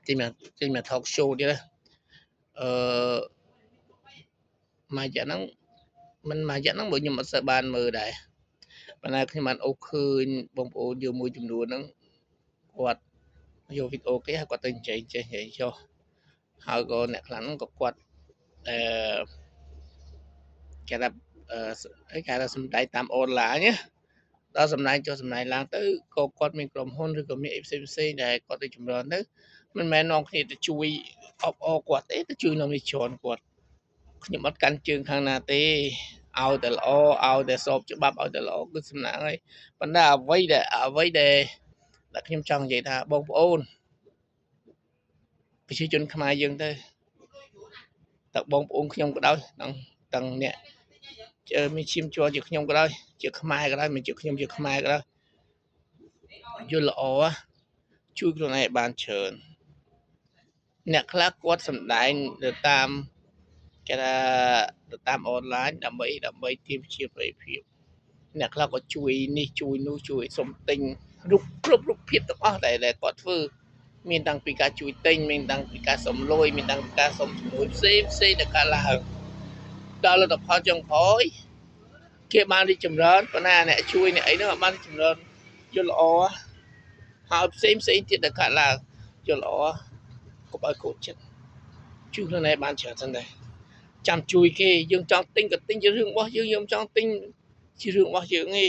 ចេញមក talk show ទៀតអឺមួយរយៈហ្នឹងមិនមួយរយៈហ្នឹងបើខ្ញុំអត់សូវបានមើលដែរប៉ុន្តែខ្ញុំបានអូសឃើញបងប្អូនយើងមួយចំនួនហ្នឹងគាត់យកវីដេអូគេហើយគាត់ទៅចេះចុះហើយក៏អ្នកខ្លះហ្នឹងក៏គាត់អឺគេថាគេថាសំដែងតាមអនឡាញណាដល់សំដែងចុះសំដែងឡើងទៅក៏គាត់មានក្រុមហ៊ុនឬក៏មានអីផ្សេងដែលគាត់ទៅចម្រើនទៅមិនមែននាំគ្នាទៅជួយអបអរគាត់ទេទៅជួយនាំនេះជន់គាត់ខ្ញុំអត់កាន់ជើងខាងណាទេឲ្យតែល្អឲ្យតែស្របច្បាប់ឲ្យតែល្អគឺសំណាងហើយប៉ុន្តែអ្វីដែលខ្ញុំចង់និយាយថាបងប្អូនប្រជាជនខ្មែរយើងទៅតើបងប្អូនខ្ញុំក៏ដោយទាំងអ្នកមានឈាមជ័រជាខ្ញុំក៏ដោយជាខ្មែរក៏ដោយមិនជាខ្ញុំជាខ្មែរក៏ដោយយល់ល្អជួយខ្លួនឯងបានច្រើនអ្នកខ្លះគាត់សំដែងទៅតាមគេថាទៅតាមអនឡាញដើម្បីទាមជាប្រយោជន៍ភាពអ្នកខ្លះក៏ជួយនេះជួយនោះជួយសុំទិញគ្រប់រូបភាពទាំងអស់ដែលគាត់ធ្វើមានតាំងពីការជួយទិញមានតាំងពីការសុំលុយមានតាំងពីការសុំជំនួយផ្សេងដែលកើតឡើងដល់លទ្ធផលចុងក្រោយគេបានរីកចម្រើនប៉ុន្តែអ្នកជួយអ្នកអីហ្នឹងអត់បានចម្រើនយល់ល្អហើយផ្សេងទៀតដែលកើតឡើងយល់ល្អកុំឲ្យកូនចិត្តជួយខ្លួនឯងបានច្រើនសិនដែរចាំជួយគេយើងចង់ទិញក៏ទិញជារឿងរបស់យើងចង់ទិញជារឿងរបស់យើងទេ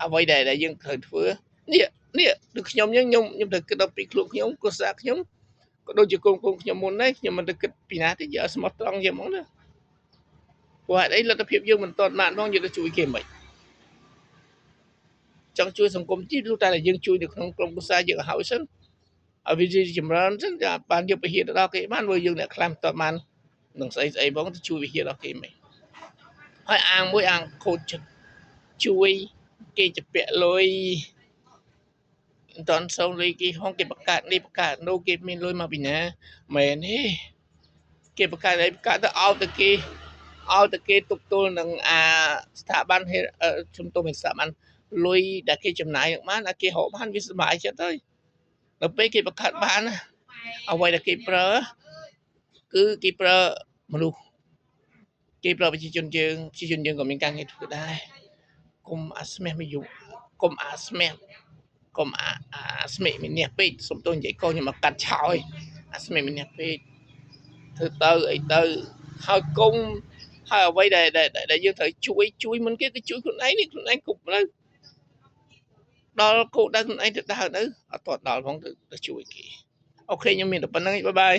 អ្វីដែលយើងត្រូវធ្វើនេះដូចខ្ញុំអញ្ចឹងខ្ញុំត្រូវគិតដល់ពីខ្លួនខ្ញុំគ្រួសារខ្ញុំក៏ដូចជាកូនខ្ញុំមុនដែរខ្ញុំមិនទៅគិតពីណាទេយកស្មោះត្រង់ជាហ្មងណាព្រោះហេតុអីលទ្ធភាពយើងមិនទាន់បានផងយើងទៅជួយគេមិនចង់ជួយសង្គមជីលុះតែយើងជួយនៅក្នុងក្រុមគ្រួសារយើងឲ្យសិនឲ្យវាចម្រើនសិនតែបានយកវិហារទៅដល់គេបានព្រោះយើងអ្នកខ្លះមិនទាន់បាននឹងស្អីផងទៅជួយវិហារដល់គេមិនហើយអាងខូចចិត្តជួយគេជពាក់លុយមិនតាន់សងលុយគេហងគេបង្កើតនេះបង្កើតនោះគេមានលុយមកពីណាមែនទេគេបង្កើតឲ្យបង្កើតទៅឲ្យតែគេទប់ទល់នឹងស្ថាប័នជំទោសស្ថាប័នលុយដែលគេចំណាយនឹងបានឲ្យគេរកបានវាសុបាយចិត្តហើយដល់ពេលគេបង្កើតបានអ្វីដែលគេប្រើគឺគេប្រើមនុស្សគេប្រើប្រជាជនយើងក៏មានការងារធ្វើដែរគុំអាស្មេះមកយុគុំអាស្មេះគុំអាស្មេះមានះពេកសុំទោសនិយាយកូនខ្ញុំមកកាត់ឆោយអាស្មេះមានះពេកធ្វើទៅអីទៅហើយគុំហើយអ្វីដែលយើងត្រូវជួយមុនគេគឺជួយខ្លួនឯងនេះខ្លួនឯងគ្រប់នៅដល់គោលដៅខ្លួនឯងទៅដើរទៅអត់ទាន់ដល់ផងទៅជួយគេអូខេខ្ញុំមានតែប៉ុណ្្នឹងឯងបាយ